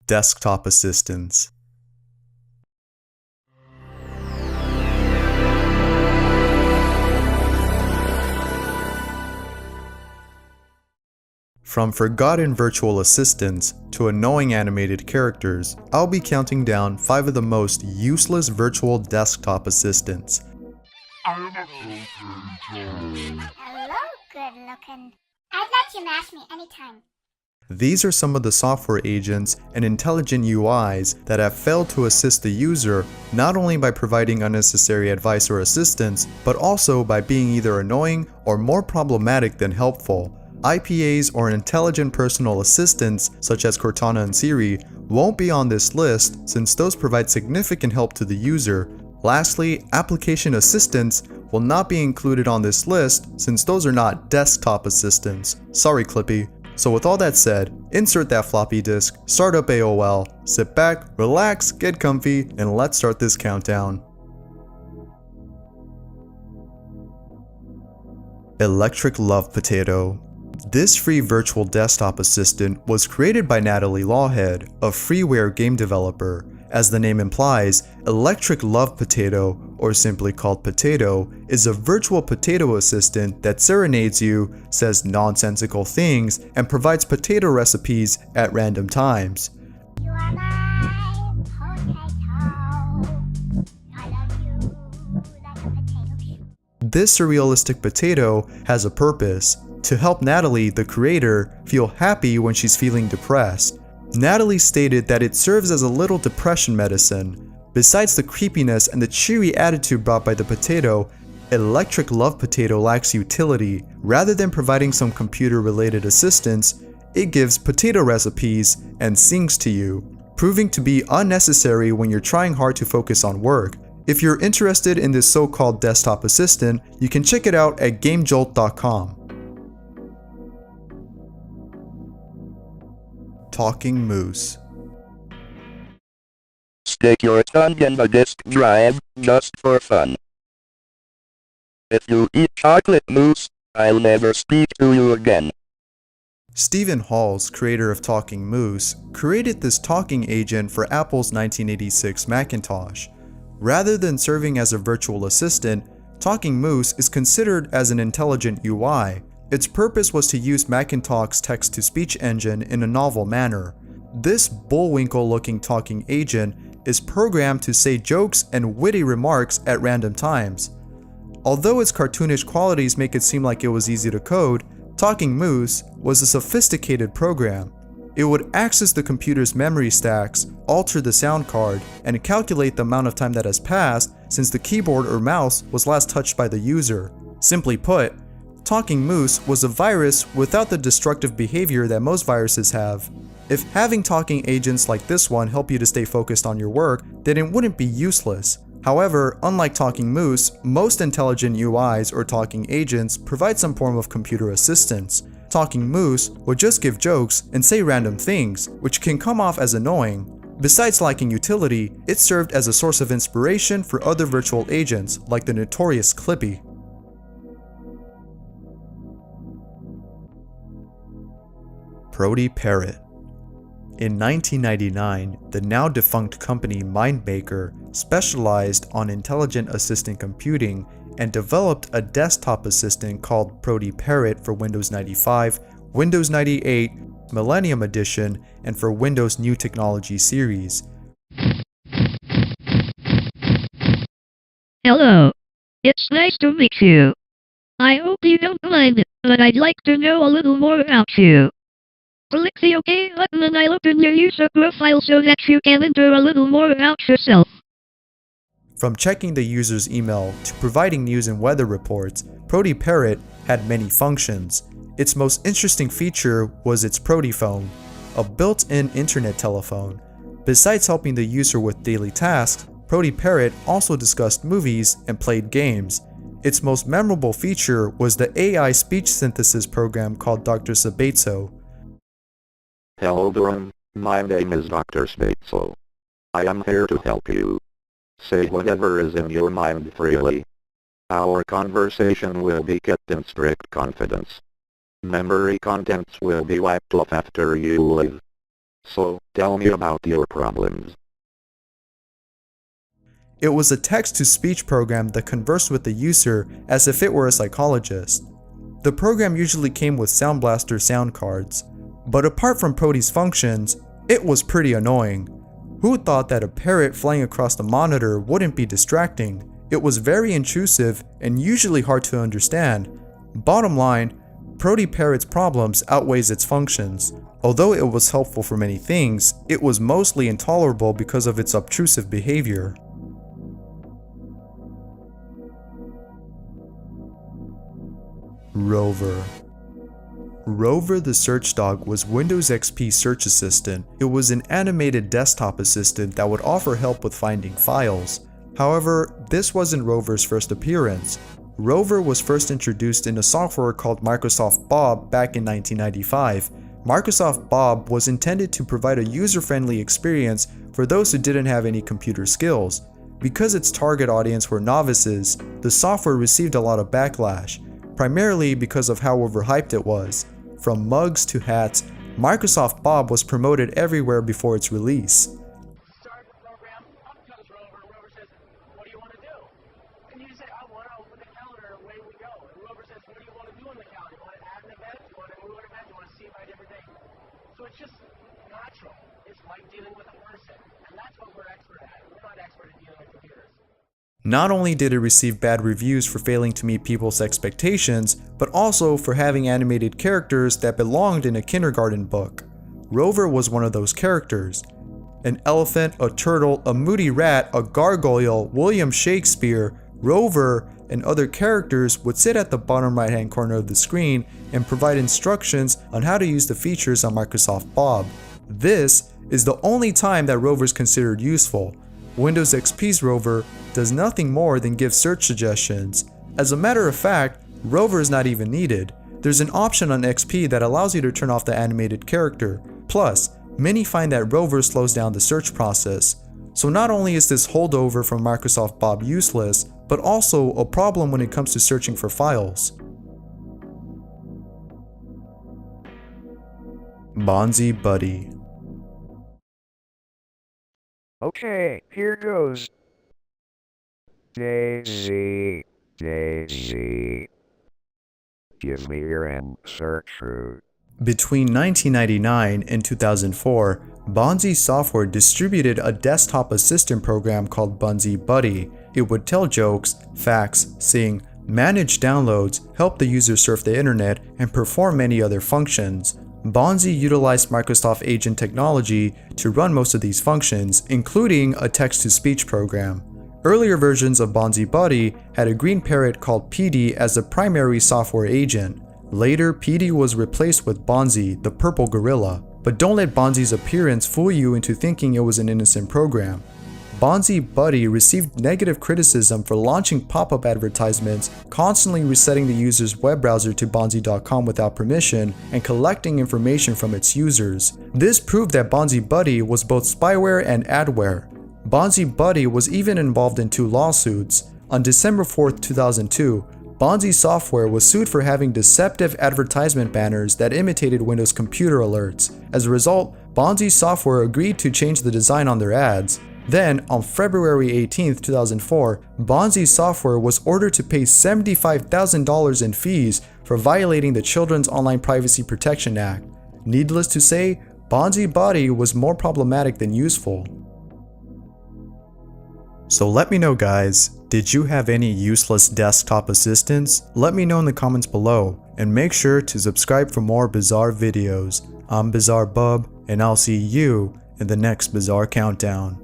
Desktop assistants. From forgotten virtual assistants to annoying animated characters, I'll be counting down 5 of the most useless virtual desktop assistants. Hello, good looking. I'd let you mash me anytime. These are some of the software agents and intelligent UIs that have failed to assist the user not only by providing unnecessary advice or assistance, but also by being either annoying or more problematic than helpful. IPAs or intelligent personal assistants such as Cortana and Siri won't be on this list since those provide significant help to the user. Lastly, application assistants will not be included on this list since those are not desktop assistants. Sorry Clippy. So with all that said, insert that floppy disk, start up AOL, sit back, relax, get comfy, and let's start this countdown. Electric Love Potato. This free virtual desktop assistant was created by Natalie Lawhead, a freeware game developer. As the name implies, Electric Love Potato, or simply called Potato, is a virtual potato assistant that serenades you, says nonsensical things, and provides potato recipes at random times. You are my potato. I love you like a potato chip. This surrealistic potato has a purpose: to help Natalie, the creator, feel happy when she's feeling depressed. Natalie stated that it serves as a little depression medicine. Besides the creepiness and the cheery attitude brought by the potato, Electric Love Potato lacks utility. Rather than providing some computer-related assistance, it gives potato recipes and sings to you, proving to be unnecessary when you're trying hard to focus on work. If you're interested in this so-called desktop assistant, you can check it out at GameJolt.com. Talking Moose. Stick your tongue in the disk drive, just for fun. If you eat chocolate mousse, I'll never speak to you again. Stephen Halls, creator of Talking Moose, created this talking agent for Apple's 1986 Macintosh. Rather than serving as a virtual assistant, Talking Moose is considered as an intelligent UI. Its purpose was to use Macintosh's text-to-speech engine in a novel manner. This bullwinkle-looking talking agent is programmed to say jokes and witty remarks at random times. Although its cartoonish qualities make it seem like it was easy to code, Talking Moose was a sophisticated program. It would access the computer's memory stacks, alter the sound card, and calculate the amount of time that has passed since the keyboard or mouse was last touched by the user. Simply put, Talking Moose was a virus without the destructive behavior that most viruses have. If having talking agents like this one help you to stay focused on your work, then it wouldn't be useless. However, unlike Talking Moose, most intelligent UIs or talking agents provide some form of computer assistance. Talking Moose would just give jokes and say random things, which can come off as annoying. Besides lacking utility, it served as a source of inspiration for other virtual agents like the notorious Clippy. Prody Parrot. In 1999, the now defunct company MindMaker specialized on intelligent assistant computing and developed a desktop assistant called Prody Parrot for Windows 95, Windows 98, Millennium Edition, and for Windows New Technology series. Hello. It's nice to meet you. I hope you don't mind, but I'd like to know a little more about you. Click the OK button and I'll open your user profile so that you can enter a little more about yourself. From checking the user's email to providing news and weather reports, Prody Parrot had many functions. Its most interesting feature was its Prody phone, a built-in internet telephone. Besides helping the user with daily tasks, Prody Parrot also discussed movies and played games. Its most memorable feature was the AI speech synthesis program called Dr. Sabatso. Hello Durham, my name is Dr. Spatzel. I am here to help you. Say whatever is in your mind freely. Our conversation will be kept in strict confidence. Memory contents will be wiped off after you leave. So, tell me about your problems. It was a text-to-speech program that conversed with the user as if it were a psychologist. The program usually came with Sound Blaster sound cards, but apart from Prote's functions, it was pretty annoying. Who thought that a parrot flying across the monitor wouldn't be distracting? It was very intrusive and usually hard to understand. Bottom line, Prote Parrot's problems outweighs its functions. Although it was helpful for many things, it was mostly intolerable because of its obtrusive behavior. Rover. Rover the search dog was Windows XP search assistant. It was an animated desktop assistant that would offer help with finding files. However, this wasn't Rover's first appearance. Rover was first introduced in a software called Microsoft Bob back in 1995. Microsoft Bob was intended to provide a user-friendly experience for those who didn't have any computer skills. Because its target audience were novices, the software received a lot of backlash, primarily because of how overhyped it was. From mugs to hats, Microsoft Bob was promoted everywhere before its release. Start the program, up comes Rover. Rover says, what do you want to do? And you say, I want to open the calendar, away we go. And Rover says, what do you want to do in the calendar? You want to add an event? You want to move an event? You want to see by different things? So it's just natural. It's like dealing with a person. And that's what we're expert at. We're not expert at dealing with computers. Not only did it receive bad reviews for failing to meet people's expectations, but also for having animated characters that belonged in a kindergarten book. Rover was one of those characters. An elephant, a turtle, a moody rat, a gargoyle, William Shakespeare, Rover, and other characters would sit at the bottom right hand corner of the screen and provide instructions on how to use the features on Microsoft Bob. This is the only time that Rover is considered useful. Windows XP's Rover does nothing more than give search suggestions. As a matter of fact, Rover is not even needed. There's an option on XP that allows you to turn off the animated character. Plus, many find that Rover slows down the search process. So not only is this holdover from Microsoft Bob useless, but also a problem when it comes to searching for files. BonziBuddy. Okay, here goes. Daisy, Daisy. Give me your answer truth. Between 1999 and 2004, Bonzi Software distributed a desktop assistant program called BonziBuddy. It would tell jokes, facts, sing, manage downloads, help the user surf the internet, and perform many other functions. Bonzi utilized Microsoft Agent technology to run most of these functions, including a text-to-speech program. Earlier versions of BonziBuddy had a green parrot called PD as the primary software agent. Later, PD was replaced with Bonzi, the purple gorilla. But don't let Bonzi's appearance fool you into thinking it was an innocent program. BonziBuddy received negative criticism for launching pop-up advertisements, constantly resetting the user's web browser to bonzi.com without permission, and collecting information from its users. This proved that BonziBuddy was both spyware and adware. BonziBuddy was even involved in 2 lawsuits. On December 4, 2002, Bonzi Software was sued for having deceptive advertisement banners that imitated Windows computer alerts. As a result, Bonzi Software agreed to change the design on their ads. Then, on February 18, 2004, Bonzi Software was ordered to pay $75,000 in fees for violating the Children's Online Privacy Protection Act. Needless to say, BonziBuddy was more problematic than useful. So let me know, guys, did you have any useless desktop assistants? Let me know in the comments below, and make sure to subscribe for more bizarre videos. I'm BizarreBub, and I'll see you in the next Bizarre Countdown.